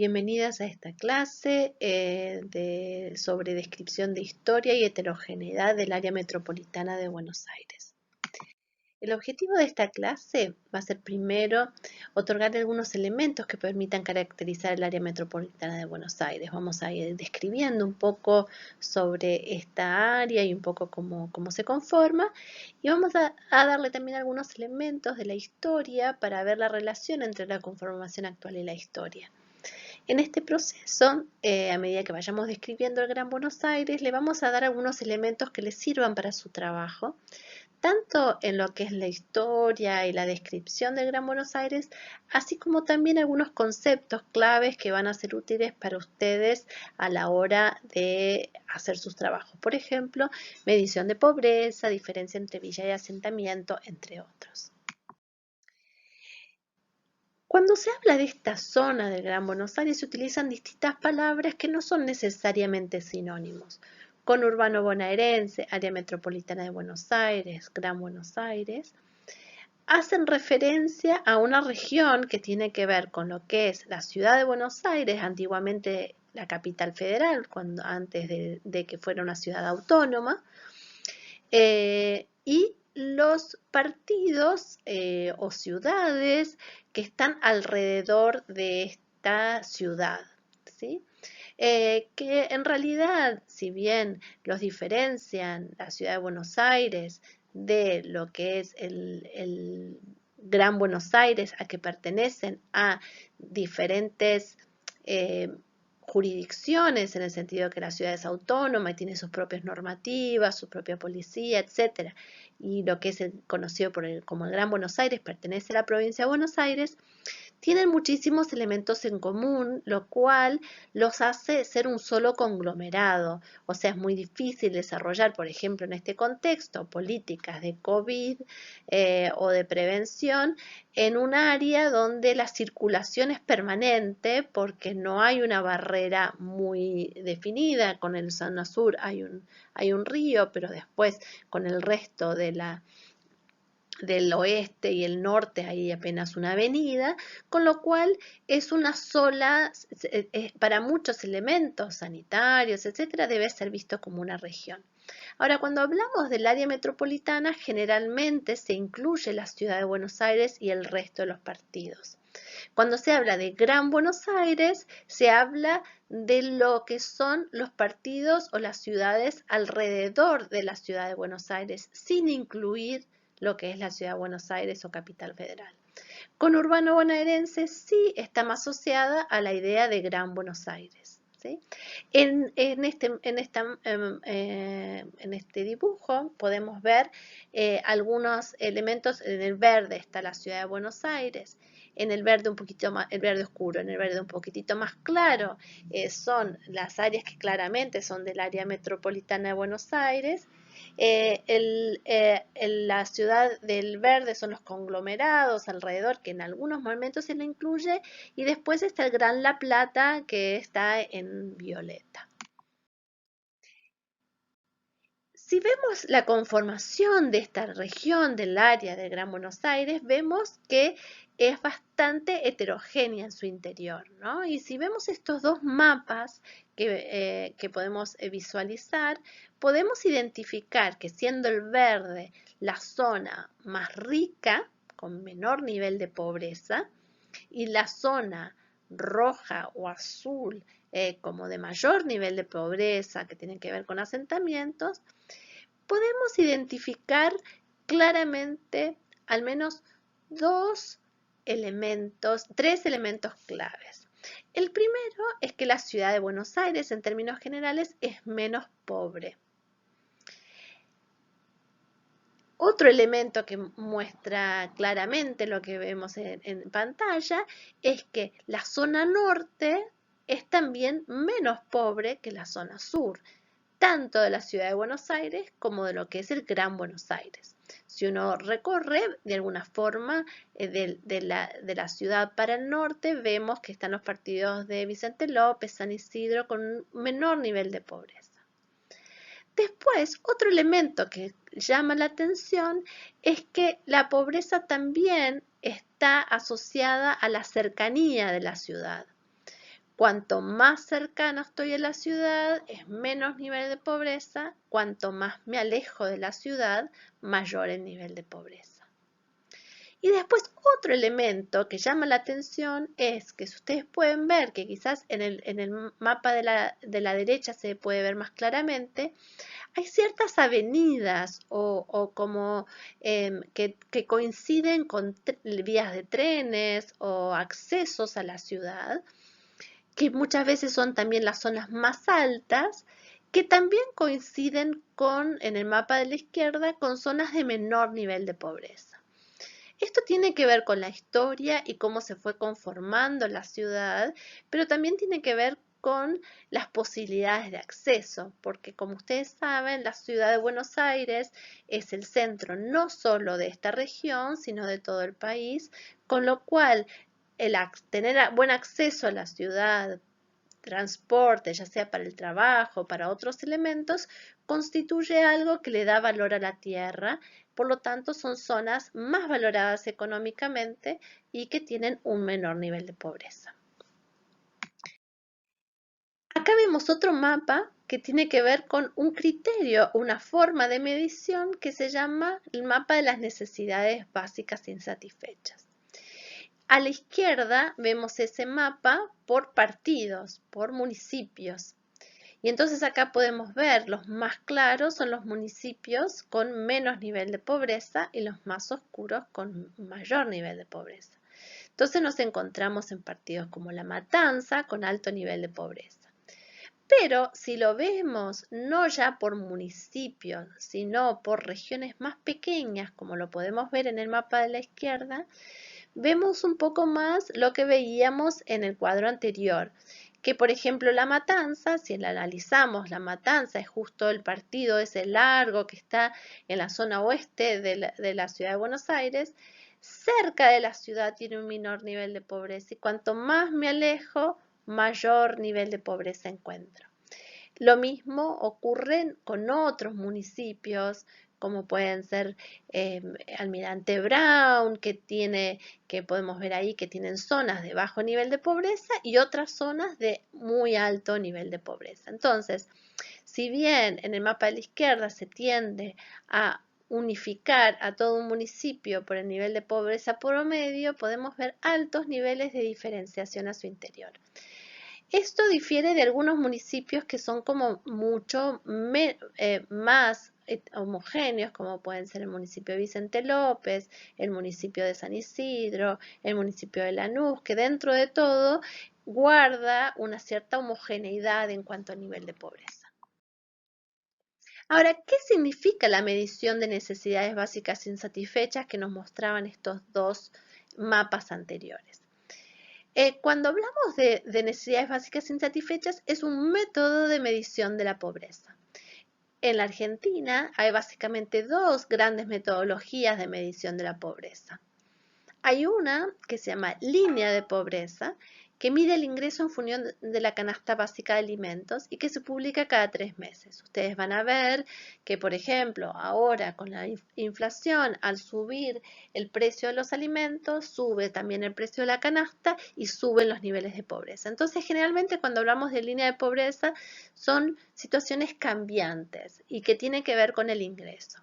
Bienvenidas a esta clase sobre descripción de historia y heterogeneidad del área metropolitana de Buenos Aires. El objetivo de esta clase va a ser primero otorgar algunos elementos que permitan caracterizar el área metropolitana de Buenos Aires. Vamos a ir describiendo un poco sobre esta área y un poco cómo se conforma. Y vamos a darle también algunos elementos de la historia para ver la relación entre la conformación actual y la historia. En este proceso, a medida que vayamos describiendo el Gran Buenos Aires, le vamos a dar algunos elementos que le sirvan para su trabajo, tanto en lo que es la historia y la descripción del Gran Buenos Aires, así como también algunos conceptos claves que van a ser útiles para ustedes a la hora de hacer sus trabajos. Por ejemplo, medición de pobreza, diferencia entre villa y asentamiento, entre otros. Cuando se habla de esta zona del Gran Buenos Aires se utilizan distintas palabras que no son necesariamente sinónimos. Conurbano bonaerense, área metropolitana de Buenos Aires, Gran Buenos Aires, hacen referencia a una región que tiene que ver con lo que es la ciudad de Buenos Aires, antiguamente la capital federal, antes de que fuera una ciudad autónoma, y los partidos o ciudades que están alrededor de esta ciudad, ¿sí? Que en realidad, si bien los diferencian la ciudad de Buenos Aires de lo que es el Gran Buenos Aires, a que pertenecen a diferentes jurisdicciones, en el sentido que la ciudad es autónoma y tiene sus propias normativas, su propia policía, etc. Y lo que es conocido como el Gran Buenos Aires pertenece a la provincia de Buenos Aires, tienen muchísimos elementos en común, lo cual los hace ser un solo conglomerado. O sea, es muy difícil desarrollar, por ejemplo, en este contexto, políticas de COVID o de prevención en un área donde la circulación es permanente porque no hay una barrera muy definida. Con el zona sur hay un río, pero después con el resto del oeste y el norte hay apenas una avenida, con lo cual es una sola, para muchos elementos sanitarios, etcétera, debe ser visto como una región. Ahora, cuando hablamos del área metropolitana, generalmente se incluye la ciudad de Buenos Aires y el resto de los partidos. Cuando se habla de Gran Buenos Aires, se habla de lo que son los partidos o las ciudades alrededor de la ciudad de Buenos Aires, sin incluir lo que es la ciudad de Buenos Aires o capital federal. Conurbano bonaerense sí está más asociada a la idea de Gran Buenos Aires. ¿Sí? En este dibujo podemos ver algunos elementos. En el verde está la ciudad de Buenos Aires, en el verde un poquito más, el verde oscuro, en el verde un poquitito más claro son las áreas que claramente son del área metropolitana de Buenos Aires. La ciudad del verde son los conglomerados alrededor, que en algunos momentos se le incluye, y después está el Gran La Plata, que está en violeta. Si vemos la conformación de esta región del área del Gran Buenos Aires, vemos que es bastante heterogénea en su interior, ¿no? Y si vemos estos dos mapas que podemos visualizar, podemos identificar que siendo el verde la zona más rica, con menor nivel de pobreza, y la zona roja o azul como de mayor nivel de pobreza, que tienen que ver con asentamientos, podemos identificar claramente al menos tres elementos claves. El primero es que la ciudad de Buenos Aires, en términos generales, es menos pobre. Otro elemento que muestra claramente lo que vemos en pantalla es que la zona norte es también menos pobre que la zona sur, tanto de la ciudad de Buenos Aires como de lo que es el Gran Buenos Aires. Si uno recorre de alguna forma de la ciudad para el norte, vemos que están los partidos de Vicente López, San Isidro, con un menor nivel de pobreza. Después, otro elemento que llama la atención es que la pobreza también está asociada a la cercanía de la ciudad. Cuanto más cercano estoy a la ciudad, es menos nivel de pobreza. Cuanto más me alejo de la ciudad, mayor el nivel de pobreza. Y después otro elemento que llama la atención es que si ustedes pueden ver que quizás en el mapa de la derecha se puede ver más claramente, hay ciertas avenidas o como que coinciden con vías de trenes o accesos a la ciudad, que muchas veces son también las zonas más altas, que también coinciden con, en el mapa de la izquierda, con zonas de menor nivel de pobreza. Esto tiene que ver con la historia y cómo se fue conformando la ciudad, pero también tiene que ver con las posibilidades de acceso, porque como ustedes saben, la ciudad de Buenos Aires es el centro no solo de esta región, sino de todo el país, con lo cual tener buen acceso a la ciudad, transporte, ya sea para el trabajo, para otros elementos, constituye algo que le da valor a la tierra. Por lo tanto, son zonas más valoradas económicamente y que tienen un menor nivel de pobreza. Acá vemos otro mapa que tiene que ver con un criterio, una forma de medición que se llama el mapa de las necesidades básicas insatisfechas. A la izquierda vemos ese mapa por partidos, por municipios. Y entonces acá podemos ver los más claros son los municipios con menos nivel de pobreza y los más oscuros con mayor nivel de pobreza. Entonces nos encontramos en partidos como La Matanza con alto nivel de pobreza. Pero si lo vemos no ya por municipios, sino por regiones más pequeñas, como lo podemos ver en el mapa de la izquierda, vemos un poco más lo que veíamos en el cuadro anterior, que por ejemplo La Matanza, si la analizamos, La Matanza es justo el partido ese largo que está en la zona oeste de la ciudad de Buenos Aires, cerca de la ciudad tiene un menor nivel de pobreza y cuanto más me alejo, mayor nivel de pobreza encuentro. Lo mismo ocurre con otros municipios, como pueden ser Almirante Brown, que podemos ver ahí que tienen zonas de bajo nivel de pobreza y otras zonas de muy alto nivel de pobreza. Entonces, si bien en el mapa de la izquierda se tiende a unificar a todo un municipio por el nivel de pobreza promedio, podemos ver altos niveles de diferenciación a su interior. Esto difiere de algunos municipios que son como mucho más homogéneos, como pueden ser el municipio de Vicente López, el municipio de San Isidro, el municipio de Lanús, que dentro de todo guarda una cierta homogeneidad en cuanto a nivel de pobreza. Ahora, ¿qué significa la medición de necesidades básicas insatisfechas que nos mostraban estos dos mapas anteriores? Cuando hablamos de necesidades básicas insatisfechas, es un método de medición de la pobreza. En la Argentina hay básicamente dos grandes metodologías de medición de la pobreza. Hay una que se llama línea de pobreza, que mide el ingreso en función de la canasta básica de alimentos y que se publica cada 3 meses. Ustedes van a ver que, por ejemplo, ahora con la inflación, al subir el precio de los alimentos, sube también el precio de la canasta y suben los niveles de pobreza. Entonces, generalmente cuando hablamos de línea de pobreza, son situaciones cambiantes y que tienen que ver con el ingreso.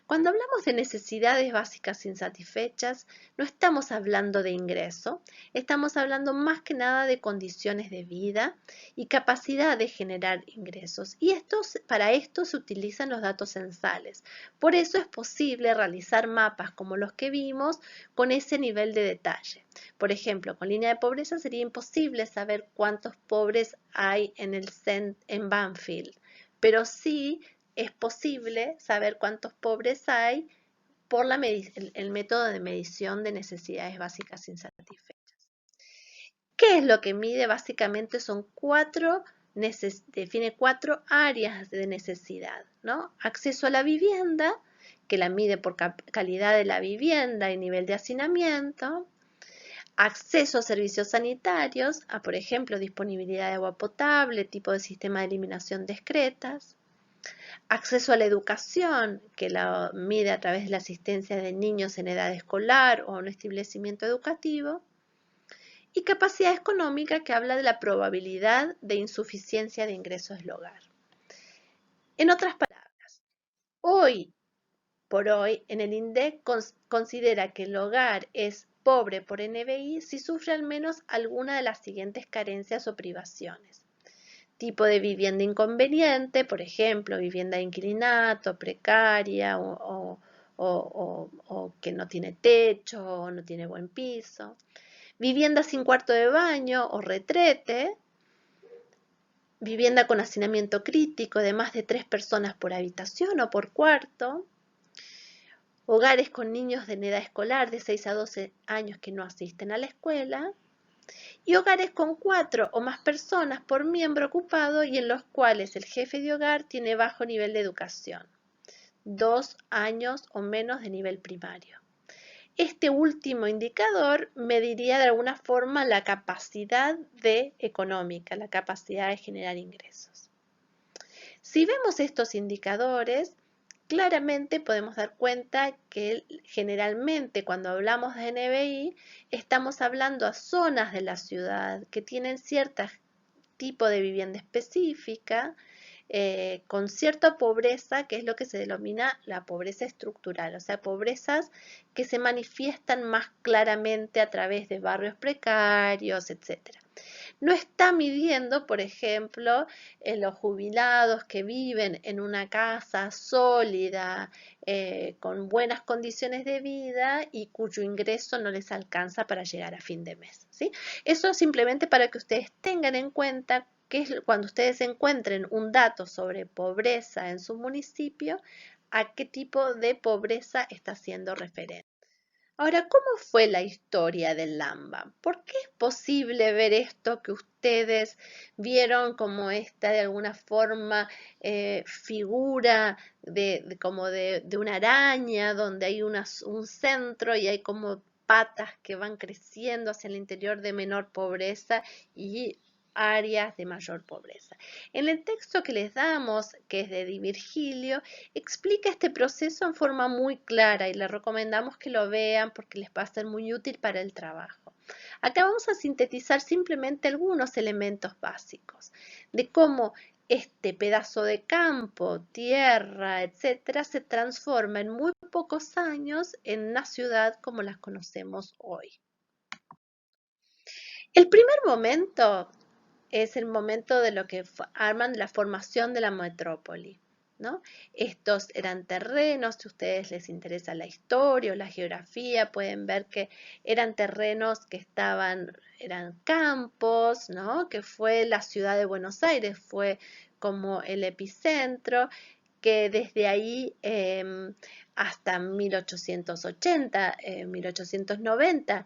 Cuando hablamos de necesidades básicas insatisfechas, no estamos hablando de ingreso, estamos hablando más que nada de condiciones de vida y capacidad de generar ingresos. Y para esto se utilizan los datos censales. Por eso es posible realizar mapas como los que vimos con ese nivel de detalle. Por ejemplo, con línea de pobreza sería imposible saber cuántos pobres hay en Banfield, pero sí es posible saber cuántos pobres hay por el método de medición de necesidades básicas insatisfechas. ¿Qué es lo que mide? Básicamente define 4 áreas de necesidad, ¿no? Acceso a la vivienda, que la mide por calidad de la vivienda y nivel de hacinamiento. Acceso a servicios sanitarios, por ejemplo, disponibilidad de agua potable, tipo de sistema de eliminación discretas. Acceso a la educación, que la mide a través de la asistencia de niños en edad escolar o un establecimiento educativo. y capacidad económica, que habla de la probabilidad de insuficiencia de ingresos del hogar. En otras palabras, hoy por hoy, en el INDEC considera que el hogar es pobre por NBI si sufre al menos alguna de las siguientes carencias o privaciones. Tipo de vivienda inconveniente, por ejemplo, vivienda de inquilinato, precaria o que no tiene techo o no tiene buen piso. Vivienda sin cuarto de baño o retrete. Vivienda con hacinamiento crítico de más de 3 personas por habitación o por cuarto. Hogares con niños de edad escolar de 6 a 12 años que no asisten a la escuela, y hogares con 4 o más personas por miembro ocupado y en los cuales el jefe de hogar tiene bajo nivel de educación, 2 años o menos de nivel primario. Este último indicador mediría de alguna forma la capacidad económica, la capacidad de generar ingresos. Si vemos estos indicadores, claramente podemos dar cuenta que generalmente cuando hablamos de NBI estamos hablando a zonas de la ciudad que tienen cierto tipo de vivienda específica, con cierta pobreza, que es lo que se denomina la pobreza estructural, o sea, pobrezas que se manifiestan más claramente a través de barrios precarios, etc. No está midiendo, por ejemplo, los jubilados que viven en una casa sólida, con buenas condiciones de vida y cuyo ingreso no les alcanza para llegar a fin de mes, ¿sí? Eso simplemente para que ustedes tengan en cuenta que cuando ustedes encuentren un dato sobre pobreza en su municipio, a qué tipo de pobreza está haciendo referencia. Ahora, ¿cómo fue la historia del Lamba? ¿Por qué es posible ver esto que ustedes vieron como esta de alguna forma figura como de una araña donde hay un centro y hay como patas que van creciendo hacia el interior de menor pobreza y áreas de mayor pobreza? En el texto que les damos, que es de Di Virgilio, explica este proceso en forma muy clara y les recomendamos que lo vean porque les va a ser muy útil para el trabajo. Acá vamos a sintetizar simplemente algunos elementos básicos de cómo este pedazo de campo, tierra, etcétera, se transforma en muy pocos años en una ciudad como las conocemos hoy. El primer momento es el momento de lo que arman la formación de la metrópoli, ¿no? Estos eran terrenos, si a ustedes les interesa la historia o la geografía, pueden ver que eran terrenos que eran campos, ¿no? Que fue la ciudad de Buenos Aires, fue como el epicentro, que desde ahí hasta 1880, 1890,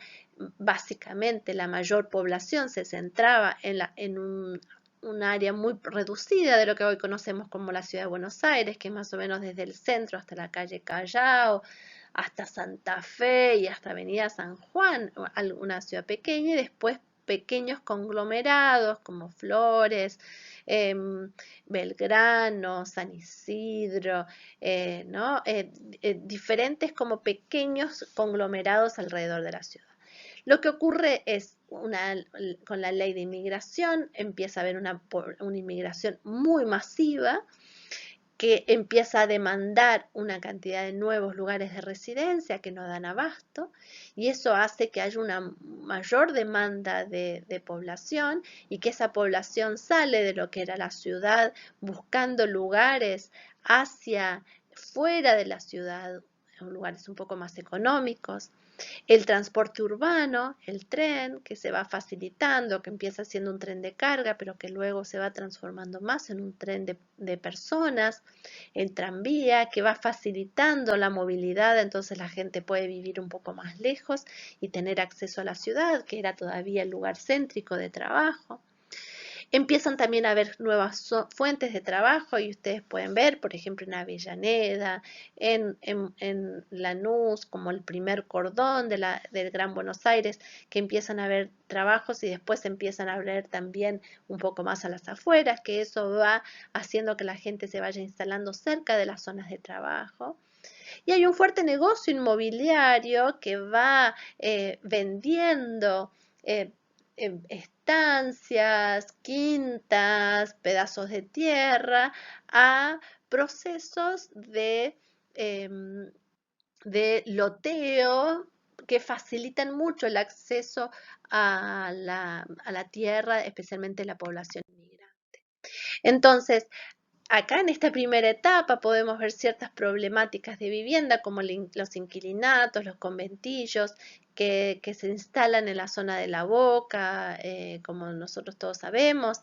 básicamente la mayor población se centraba en un área muy reducida de lo que hoy conocemos como la ciudad de Buenos Aires, que es más o menos desde el centro hasta la calle Callao, hasta Santa Fe y hasta Avenida San Juan, una ciudad pequeña, y después pequeños conglomerados como Flores, Belgrano, San Isidro, ¿no? Diferentes como pequeños conglomerados alrededor de la ciudad. Lo que ocurre es, con la ley de inmigración, empieza a haber una inmigración muy masiva que empieza a demandar una cantidad de nuevos lugares de residencia que no dan abasto, y eso hace que haya una mayor demanda de población y que esa población sale de lo que era la ciudad buscando lugares hacia fuera de la ciudad, lugares un poco más económicos. El transporte urbano, el tren, que se va facilitando, que empieza siendo un tren de carga, pero que luego se va transformando más en un tren de personas. El tranvía, que va facilitando la movilidad, entonces la gente puede vivir un poco más lejos y tener acceso a la ciudad, que era todavía el lugar céntrico de trabajo. Empiezan también a haber nuevas fuentes de trabajo y ustedes pueden ver, por ejemplo, en Avellaneda, en Lanús, como el primer cordón del Gran Buenos Aires, que empiezan a haber trabajos y después empiezan a ver también un poco más a las afueras, que eso va haciendo que la gente se vaya instalando cerca de las zonas de trabajo. Y hay un fuerte negocio inmobiliario que va vendiendo estancias, quintas, pedazos de tierra, a procesos de loteo que facilitan mucho el acceso a la tierra, especialmente la población inmigrante. Entonces, acá en esta primera etapa podemos ver ciertas problemáticas de vivienda como los inquilinatos, los conventillos que se instalan en la zona de la Boca, como nosotros todos sabemos.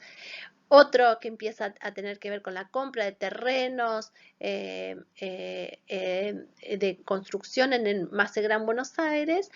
Otro que empieza a tener que ver con la compra de terrenos de construcción en el más Gran Buenos Aires,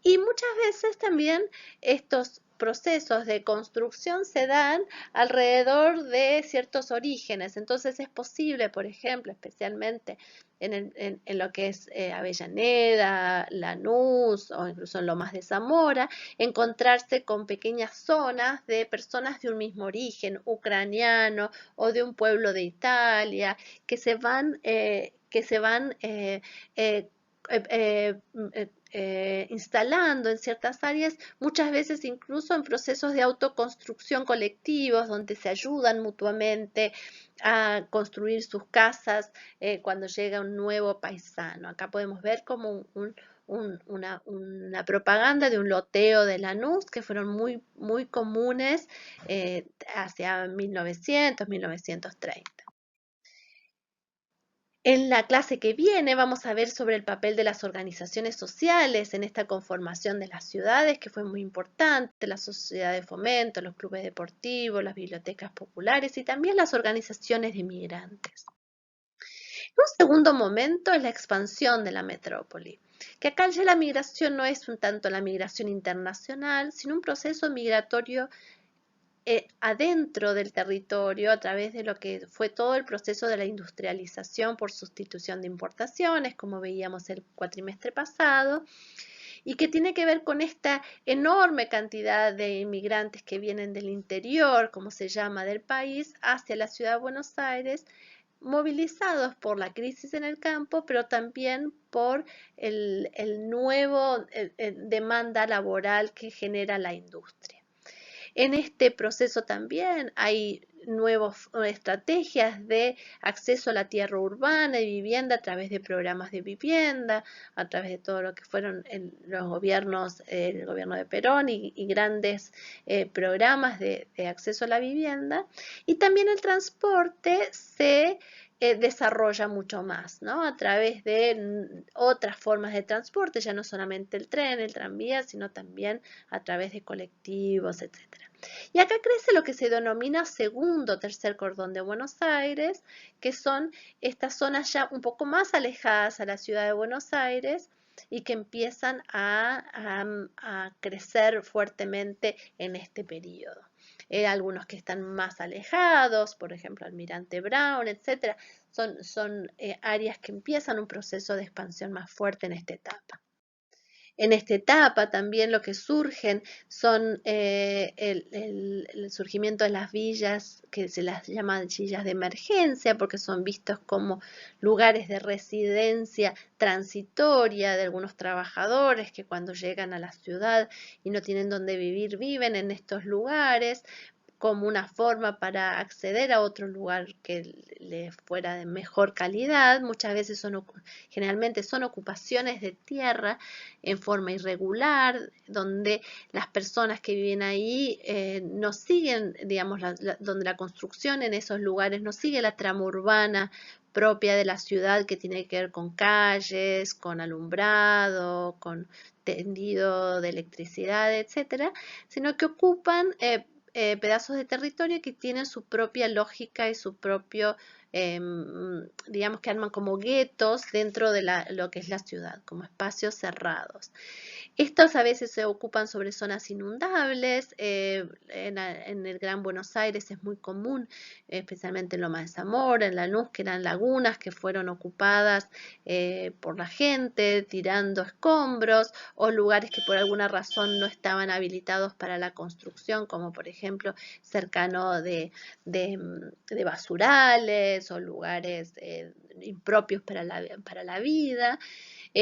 y muchas veces también estos procesos de construcción se dan alrededor de ciertos orígenes. Entonces es posible, por ejemplo, especialmente en lo que es Avellaneda, Lanús o incluso en Lomas de Zamora, encontrarse con pequeñas zonas de personas de un mismo origen, ucraniano o de un pueblo de Italia, que se van instalando en ciertas áreas, muchas veces incluso en procesos de autoconstrucción colectivos, donde se ayudan mutuamente a construir sus casas cuando llega un nuevo paisano. Acá podemos ver como una propaganda de un loteo de Lanús que fueron muy comunes hacia 1900, 1930. En la clase que viene vamos a ver sobre el papel de las organizaciones sociales en esta conformación de las ciudades, que fue muy importante, la sociedad de fomento, los clubes deportivos, las bibliotecas populares y también las organizaciones de inmigrantes. Un segundo momento es la expansión de la metrópoli, que acá ya la migración no es un tanto la migración internacional, sino un proceso migratorio adentro del territorio a través de lo que fue todo el proceso de la industrialización por sustitución de importaciones, como veíamos el cuatrimestre pasado, y que tiene que ver con esta enorme cantidad de inmigrantes que vienen del interior, como se llama, del país, hacia la ciudad de Buenos Aires, movilizados por la crisis en el campo, pero también por el nuevo demanda laboral que genera la industria. En este proceso también hay nuevas estrategias de acceso a la tierra urbana y vivienda a través de programas de vivienda, a través de todo lo que fueron los gobiernos, el gobierno de Perón y grandes programas de acceso a la vivienda. Y también el transporte se desarrolla mucho más, ¿no? A través de otras formas de transporte, ya no solamente el tren, el tranvía, sino también a través de colectivos, etc. Y acá crece lo que se denomina segundo o tercer cordón de Buenos Aires, que son estas zonas ya un poco más alejadas a la ciudad de Buenos Aires y que empiezan a crecer fuertemente en este periodo. Algunos que están más alejados, por ejemplo, Almirante Brown, etcétera, son áreas que empiezan un proceso de expansión más fuerte en esta etapa. En esta etapa también lo que surgen son el surgimiento de las villas, que se las llaman villas de emergencia, porque son vistos como lugares de residencia transitoria de algunos trabajadores que cuando llegan a la ciudad y no tienen dónde vivir, viven en estos lugares como una forma para acceder a otro lugar que les fuera de mejor calidad. Muchas veces generalmente son ocupaciones de tierra en forma irregular, donde las personas que viven ahí no siguen, digamos, donde la construcción en esos lugares no sigue la trama urbana propia de la ciudad, que tiene que ver con calles, con alumbrado, con tendido de electricidad, etcétera, sino que ocupan pedazos de territorio que tienen su propia lógica y su propio, digamos que arman como guetos dentro de lo que es la ciudad, como espacios cerrados. Estos a veces se ocupan sobre zonas inundables, en el Gran Buenos Aires es muy común, especialmente en Lomas de Zamora, en Lanús, que eran lagunas que fueron ocupadas por la gente, tirando escombros, o lugares que por alguna razón no estaban habilitados para la construcción, como por ejemplo cercano de basurales o lugares impropios para la vida.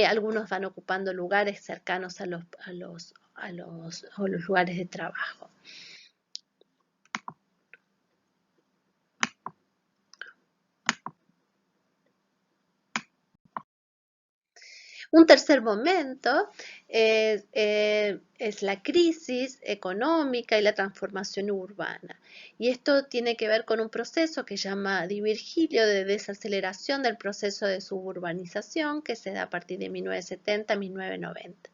Algunos van ocupando lugares cercanos a los a los lugares de trabajo. Un tercer momento es la crisis económica y la transformación urbana. Y esto tiene que ver con un proceso que llama Di Virgilio de desaceleración del proceso de suburbanización que se da a partir de 1970 a 1990,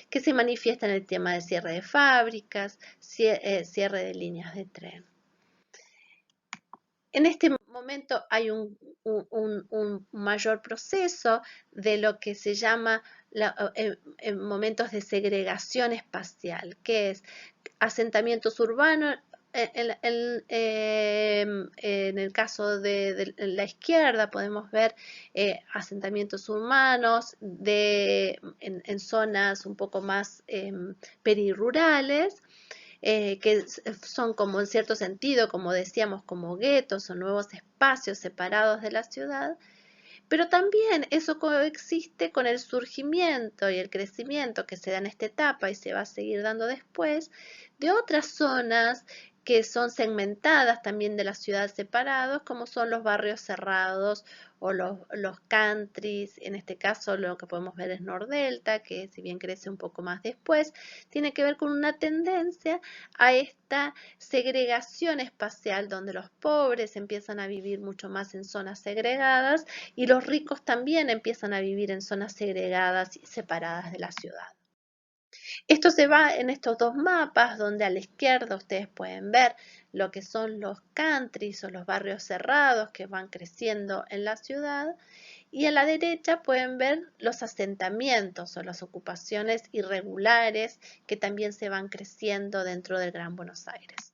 que se manifiesta en el tema de cierre de fábricas, cierre de líneas de tren. En este momento hay un mayor proceso de lo que se llama momentos de segregación espacial, que es asentamientos urbanos. En el caso de la izquierda podemos ver asentamientos urbanos en zonas un poco más perirurales, que son como en cierto sentido, como decíamos, como guetos o nuevos espacios separados de la ciudad, pero también eso coexiste con el surgimiento y el crecimiento que se da en esta etapa y se va a seguir dando después de otras zonas que son segmentadas también de la ciudad separados, como son los barrios cerrados o los countries. En este caso lo que podemos ver es Nordelta, que si bien crece un poco más después, tiene que ver con una tendencia a esta segregación espacial donde los pobres empiezan a vivir mucho más en zonas segregadas y los ricos también empiezan a vivir en zonas segregadas y separadas de la ciudad. Esto se va en estos dos mapas donde a la izquierda ustedes pueden ver lo que son los countries o los barrios cerrados que van creciendo en la ciudad, y a la derecha pueden ver los asentamientos o las ocupaciones irregulares que también se van creciendo dentro del Gran Buenos Aires.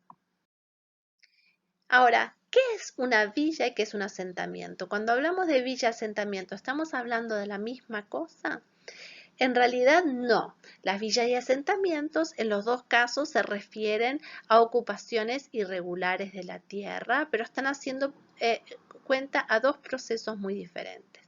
Ahora, ¿qué es una villa y qué es un asentamiento? Cuando hablamos de villa asentamiento, ¿estamos hablando de la misma cosa? En realidad no. Las villas y asentamientos en los dos casos se refieren a ocupaciones irregulares de la tierra, pero están haciendo cuenta a dos procesos muy diferentes.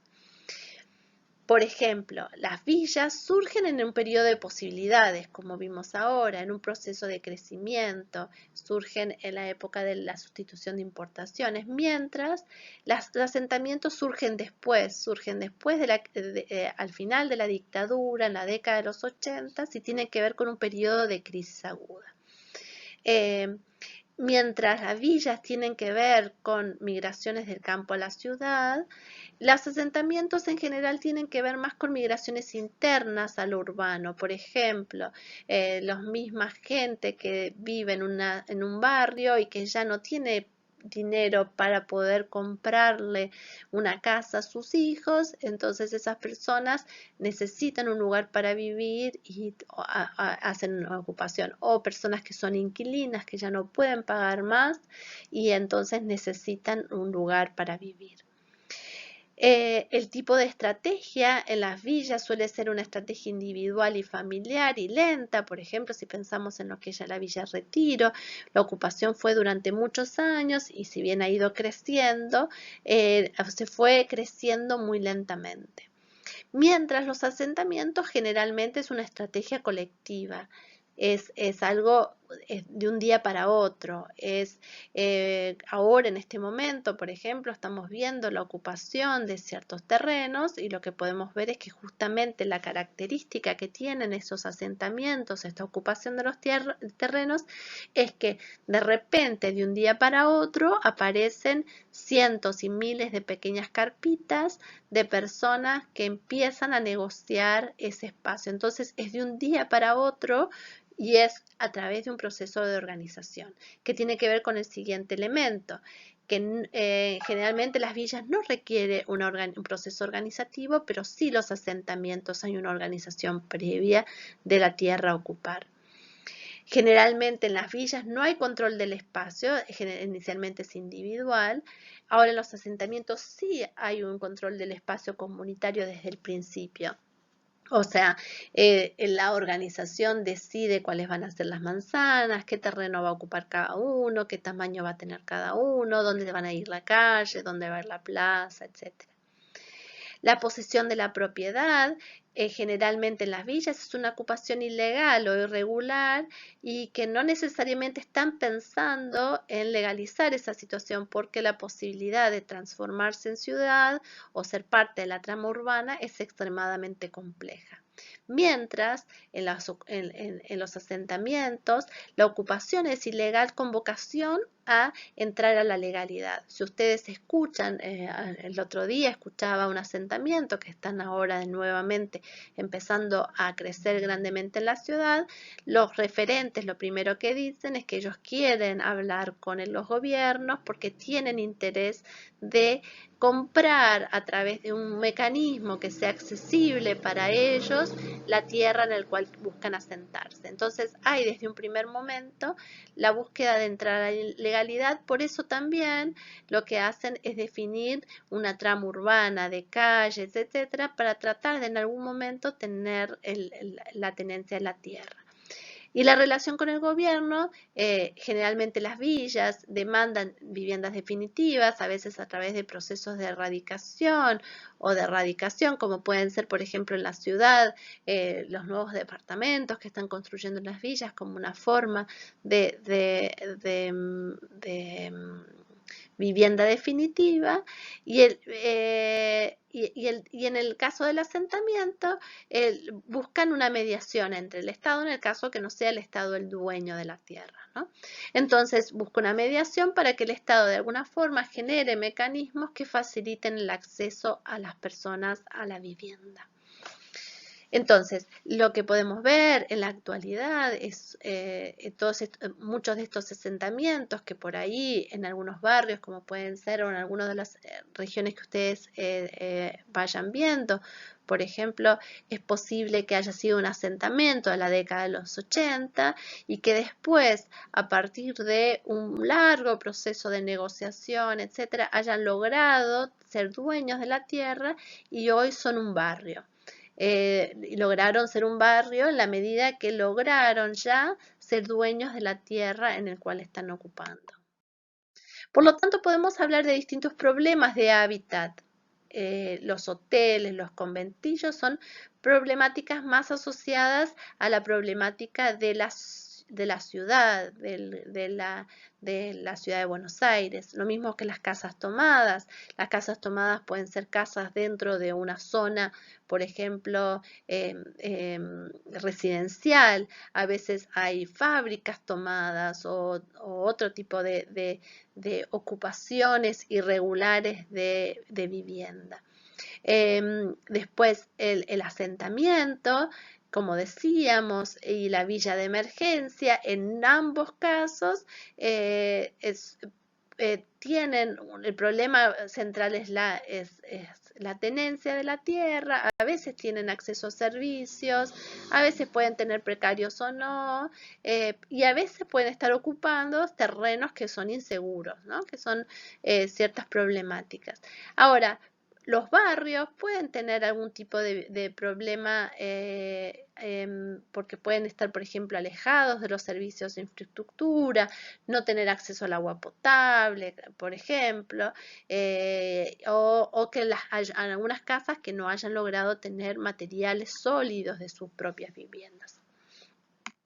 Por ejemplo, las villas surgen en un periodo de posibilidades, como vimos ahora, en un proceso de crecimiento, surgen en la época de la sustitución de importaciones, mientras los asentamientos surgen después al final de la dictadura, en la década de los 80, y tienen que ver con un periodo de crisis aguda. Mientras las villas tienen que ver con migraciones del campo a la ciudad, los asentamientos en general tienen que ver más con migraciones internas a lo urbano. Por ejemplo, la misma gente que vive en un barrio y que ya no tiene dinero para poder comprarle una casa a sus hijos, entonces esas personas necesitan un lugar para vivir y hacen una ocupación. O personas que son inquilinas que ya no pueden pagar más y entonces necesitan un lugar para vivir. El tipo de estrategia en las villas suele ser una estrategia individual y familiar y lenta. Por ejemplo, si pensamos en lo que es la Villa Retiro, la ocupación fue durante muchos años y si bien ha ido creciendo, se fue creciendo muy lentamente. Mientras los asentamientos generalmente es una estrategia colectiva. Es algo de un día para otro. Ahora en este momento, por ejemplo, estamos viendo la ocupación de ciertos terrenos y lo que podemos ver es que justamente la característica que tienen esos asentamientos, esta ocupación de los terrenos, es que de repente de un día para otro aparecen cientos y miles de pequeñas carpitas de personas que empiezan a negociar ese espacio. Entonces es de un día para otro y es a través de un proceso de organización que tiene que ver con el siguiente elemento, que generalmente las villas no requieren un proceso organizativo, pero sí los asentamientos hay una organización previa de la tierra a ocupar. Generalmente en las villas no hay control del espacio, inicialmente es individual. Ahora en los asentamientos sí hay un control del espacio comunitario desde el principio. O sea, la organización decide cuáles van a ser las manzanas, qué terreno va a ocupar cada uno, qué tamaño va a tener cada uno, dónde van a ir la calle, dónde va a ir la plaza, etc. La posesión de la propiedad, generalmente en las villas, es una ocupación ilegal o irregular y que no necesariamente están pensando en legalizar esa situación porque la posibilidad de transformarse en ciudad o ser parte de la trama urbana es extremadamente compleja. Mientras en los asentamientos la ocupación es ilegal con vocación a entrar a la legalidad. Si ustedes escuchan, el otro día escuchaba un asentamiento que están ahora nuevamente empezando a crecer grandemente en la ciudad, los referentes lo primero que dicen es que ellos quieren hablar con los gobiernos porque tienen interés de comprar a través de un mecanismo que sea accesible para ellos la tierra en la cual buscan asentarse. Entonces hay desde un primer momento la búsqueda de entrar a la legalidad, por eso también lo que hacen es definir una trama urbana de calles, etcétera, para tratar de en algún momento tener la tenencia de la tierra. Y la relación con el gobierno, generalmente las villas demandan viviendas definitivas, a veces a través de procesos de erradicación o de erradicación, como pueden ser, por ejemplo, en la ciudad, los nuevos departamentos que están construyendo en las villas como una forma de vivienda definitiva y en el caso del asentamiento buscan una mediación entre el Estado en el caso que no sea el Estado el dueño de la tierra, ¿no? Entonces busca una mediación para que el Estado de alguna forma genere mecanismos que faciliten el acceso a las personas a la vivienda. Entonces, lo que podemos ver en la actualidad es muchos de estos asentamientos que por ahí en algunos barrios, como pueden ser o en algunas de las regiones que ustedes vayan viendo, por ejemplo, es posible que haya sido un asentamiento de la década de los 80 y que después, a partir de un largo proceso de negociación, etcétera, hayan logrado ser dueños de la tierra y hoy son un barrio. Lograron ser un barrio en la medida que lograron ya ser dueños de la tierra en el cual están ocupando. Por lo tanto, podemos hablar de distintos problemas de hábitat. Los hoteles, los conventillos son problemáticas más asociadas a la problemática de la ciudad, de la ciudad de Buenos Aires. Lo mismo que las casas tomadas. Las casas tomadas pueden ser casas dentro de una zona, por ejemplo, residencial. A veces hay fábricas tomadas o otro tipo de ocupaciones irregulares de vivienda. Después el asentamiento, como decíamos, y la villa de emergencia, en ambos casos tienen, el problema central es la tenencia de la tierra, a veces tienen acceso a servicios, a veces pueden tener precarios o no, y a veces pueden estar ocupando terrenos que son inseguros, ¿no? Que son ciertas problemáticas. Ahora, los barrios pueden tener algún tipo de problema porque pueden estar, por ejemplo, alejados de los servicios de infraestructura, no tener acceso al agua potable, por ejemplo, o que hay algunas casas que no hayan logrado tener materiales sólidos de sus propias viviendas.